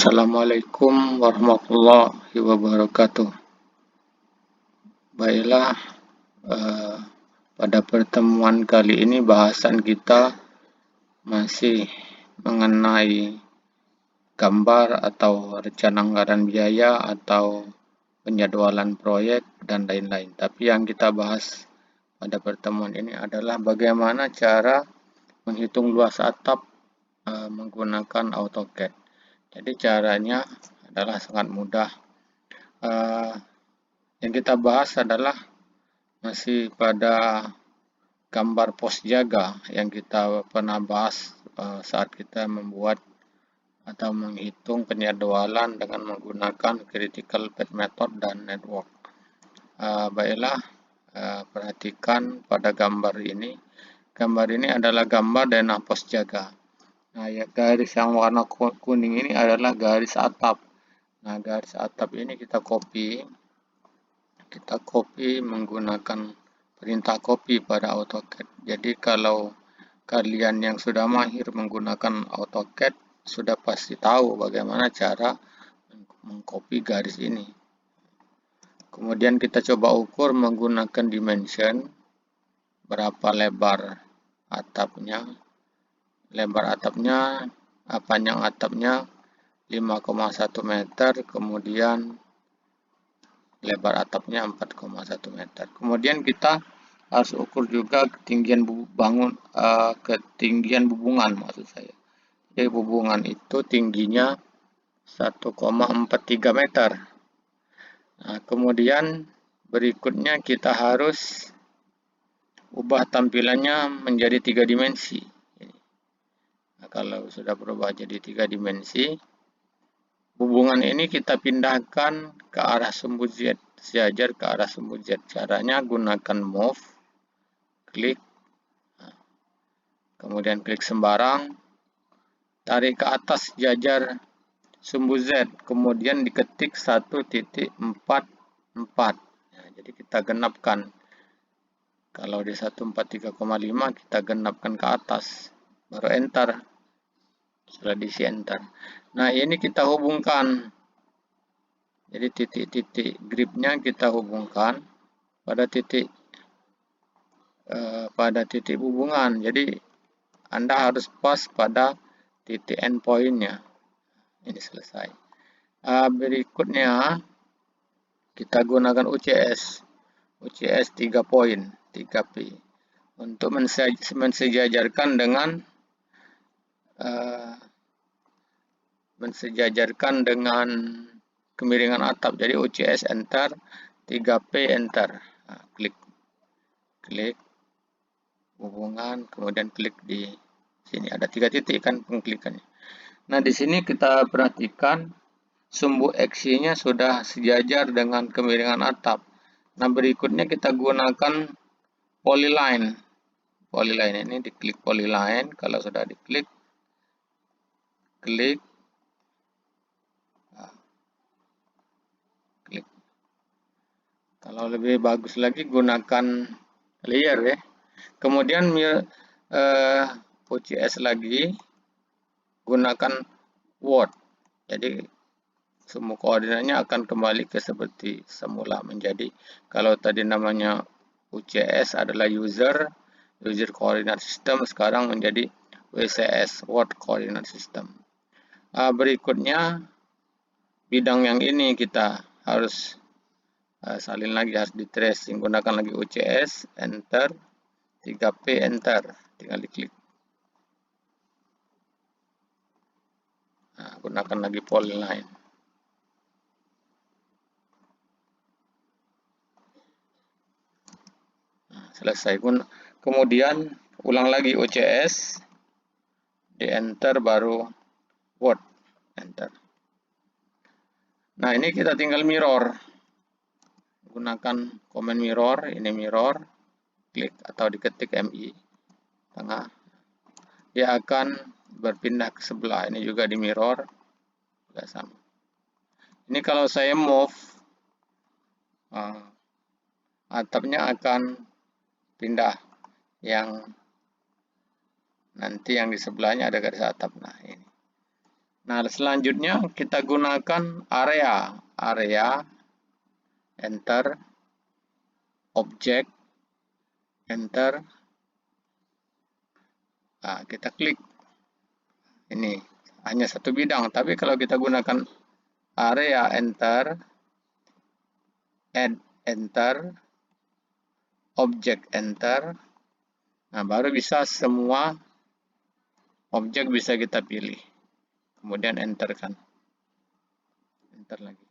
Assalamualaikum warahmatullahi wabarakatuh. Baiklah, pada pertemuan kali ini bahasan kita masih mengenai gambar atau rencana anggaran biaya atau penjadwalan proyek dan lain-lain. Tapi yang kita bahas pada pertemuan ini adalah bagaimana cara menghitung luas atap menggunakan AutoCAD. Jadi caranya adalah sangat mudah. Yang kita bahas adalah masih pada gambar pos jaga yang kita pernah bahas saat kita membuat atau menghitung penjadwalan dengan menggunakan critical path method dan network. Baiklah, perhatikan pada gambar ini. Gambar ini adalah gambar denah pos jaga. Nah, ya, garis yang warna kuning ini adalah garis atap. Nah, garis atap ini kita copy menggunakan perintah copy pada AutoCAD. Jadi kalau kalian yang sudah mahir menggunakan AutoCAD sudah pasti tahu bagaimana cara mengcopy garis ini. Kemudian kita coba ukur menggunakan dimension berapa lebar atapnya. Panjang atapnya 5,1 meter, kemudian lebar atapnya 4,1 meter. Kemudian kita harus ukur juga ketinggian bubungan maksud saya. Jadi bubungan itu tingginya 1,43 meter. Nah, kemudian berikutnya kita harus ubah tampilannya menjadi 3 dimensi. Nah, kalau sudah berubah jadi 3 dimensi, hubungan ini kita pindahkan ke arah sumbu Z, sejajar ke arah sumbu Z. Caranya gunakan move, klik, kemudian klik sembarang, tarik ke atas sejajar sumbu Z, kemudian diketik 1.44. Nah, jadi kita genapkan. Kalau di 143,5 kita genapkan ke atas, baru enter. Sudah diisi enter. Nah, ini kita hubungkan. Jadi titik-titik gripnya kita hubungkan pada titik hubungan. Jadi Anda harus pas pada titik endpoint-nya. Ini selesai. Berikutnya kita gunakan UCS 3 poin, 3P untuk mensejajarkan dengan kemiringan atap. Jadi UCS enter, 3P enter. Nah, klik hubungan, kemudian klik di sini ada 3 titik kan pengklikannya. Nah, di sini kita perhatikan sumbu X-nya sudah sejajar dengan kemiringan atap. Nah, berikutnya kita gunakan polyline. Polyline ini diklik polyline, kalau sudah diklik, klik. Kalau lebih bagus lagi gunakan layer ya. Kemudian UCS lagi gunakan word. Jadi semua koordinatnya akan kembali ke seperti semula menjadi, kalau tadi namanya UCS adalah user coordinate system, sekarang menjadi WCS, word coordinate system. Berikutnya bidang yang ini kita harus salin lagi, harus di tracing, gunakan lagi UCS enter, 3P enter, tinggal diklik. Nah, gunakan lagi polyline. Nah, selesai. Kemudian ulang lagi UCS, di enter, baru word enter. Nah, ini kita tinggal mirror, gunakan command mirror, ini mirror, klik atau diketik MI tengah, dia akan berpindah ke sebelah. Ini juga di mirror, sudah sama. Ini kalau saya move, atapnya akan pindah, yang nanti yang di sebelahnya ada garis atap. Nah, ini Nah, selanjutnya kita gunakan area, enter, objek, enter. Nah, kita klik. Ini hanya satu bidang, tapi kalau kita gunakan area, enter, add, enter, objek, enter. Nah, baru bisa semua objek bisa kita pilih. Kemudian enter kan. Enter lagi.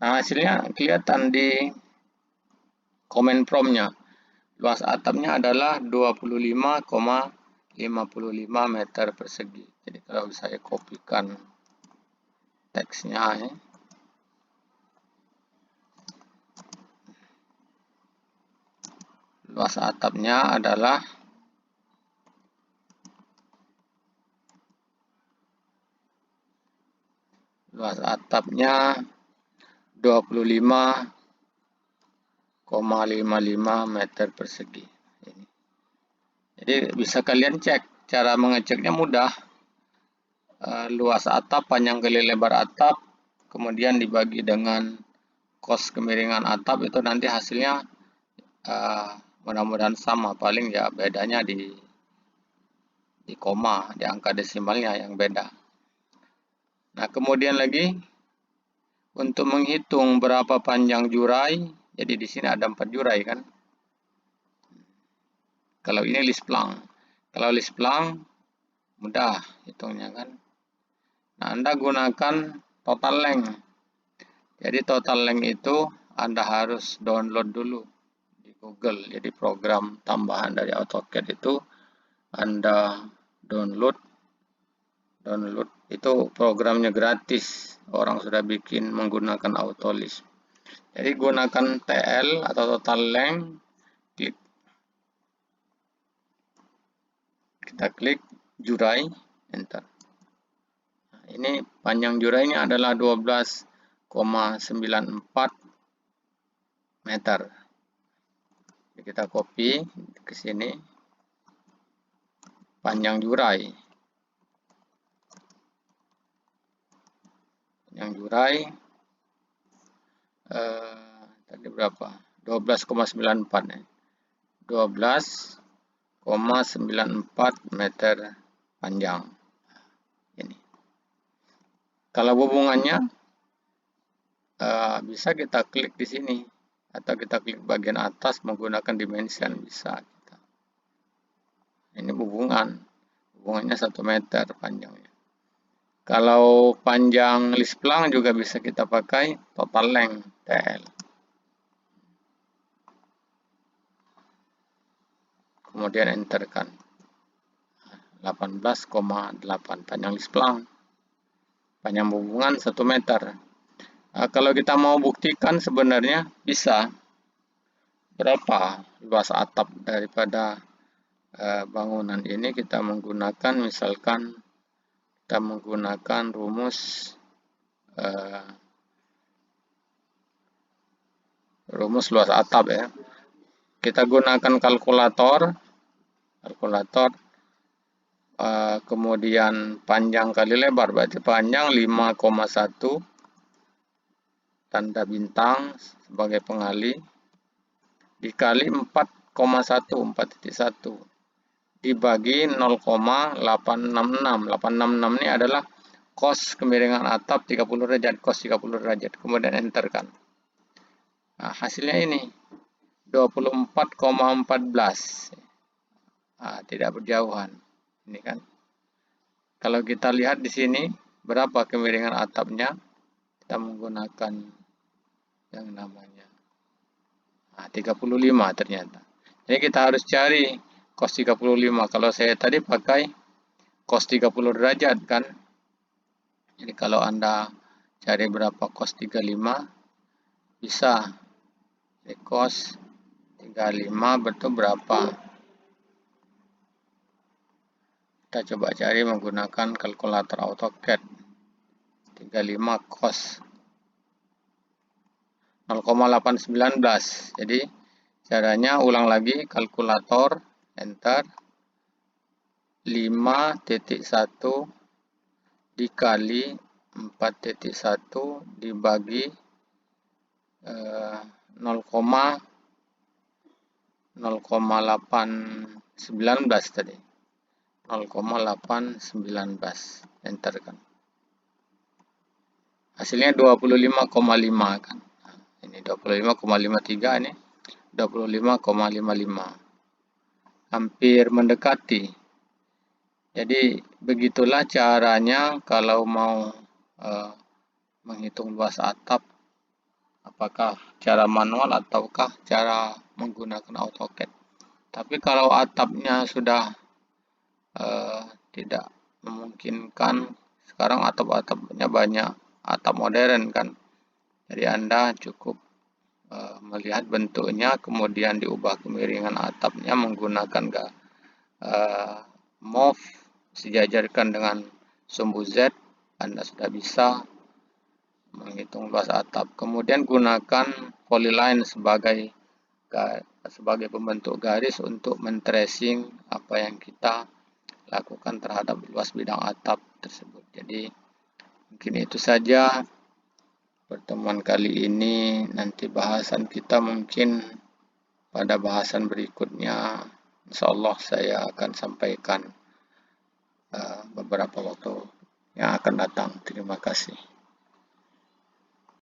Nah, hasilnya kelihatan di command prompt-nya. Luas atapnya adalah 25,55 meter persegi. Jadi kalau saya kopikan teksnya ya. Luas atapnya adalah 25,55 meter persegi. Ini. Jadi bisa kalian cek, cara mengeceknya mudah. Luas atap, panjang kali lebar atap, kemudian dibagi dengan kos kemiringan atap, itu nanti hasilnya mudah-mudahan sama, paling ya bedanya di koma, di angka desimalnya yang beda. Nah, kemudian lagi untuk menghitung berapa panjang jurai, jadi di sini ada 4 jurai kan. Kalau ini list plang. Kalau list plang mudah hitungnya kan. Nah, Anda gunakan total length. Jadi total length itu Anda harus download dulu di Google. Jadi program tambahan dari AutoCAD itu Anda download itu programnya gratis. Orang sudah bikin menggunakan Autolist. Jadi gunakan TL atau total length, klik. Kita klik jurai, enter. Nah, ini panjang jurainya adalah 12,94 meter. Jadi kita copy ke sini. Panjang jurai. Panjang jurai tadi berapa? 12,94 ya. 12,94 meter panjang. Ini. Kalau hubungannya bisa kita klik di sini atau kita klik bagian atas menggunakan dimension bisa. Ini hubungannya 1 meter panjangnya. Kalau panjang list plang juga bisa kita pakai total length TL. Kemudian enterkan. 18,8 panjang list plang. Panjang hubungan 1 meter. Kalau kita mau buktikan sebenarnya bisa berapa luas atap daripada bangunan ini, kita menggunakan misalkan kita menggunakan rumus luas atap ya. Kita gunakan kalkulator kemudian panjang kali lebar, berarti panjang 5,1 tanda bintang sebagai pengali dikali 4,1 dibagi 0,866. 866 ini adalah cos kemiringan atap 30 derajat, cos 30 derajat. Kemudian enter kan. Nah, hasilnya ini 24,14. Nah, tidak berjauhan. Ini kan. Kalau kita lihat di sini berapa kemiringan atapnya, kita menggunakan yang namanya 35 ternyata. Jadi kita harus cari cos 35. Kalau saya tadi pakai cos 30 derajat kan. Jadi kalau Anda cari berapa cos 35 bisa. Jadi cos 35 betul berapa? Kita coba cari menggunakan kalkulator AutoCAD. 35 cos 0,819. Jadi caranya ulang lagi kalkulator, enter 5.1 dikali 4.1 dibagi 0,819 tadi. 0,819. Enter kan. Hasilnya 25,5 kan. Nah, ini 25,53, ini 25,55. Hampir mendekati. Jadi begitulah caranya kalau mau menghitung luas atap, apakah cara manual ataukah cara menggunakan AutoCAD. Tapi kalau atapnya sudah tidak memungkinkan, sekarang atap-atapnya banyak atap modern kan. Jadi Anda cukup melihat bentuknya, kemudian diubah kemiringan atapnya menggunakan move, sejajarkan dengan sumbu Z, Anda sudah bisa menghitung luas atap. Kemudian gunakan polyline sebagai pembentuk garis untuk men-tracing apa yang kita lakukan terhadap luas bidang atap tersebut. Jadi mungkin itu saja pertemuan kali ini. Nanti bahasan kita mungkin pada bahasan berikutnya. Insyaallah saya akan sampaikan beberapa waktu yang akan datang. Terima kasih.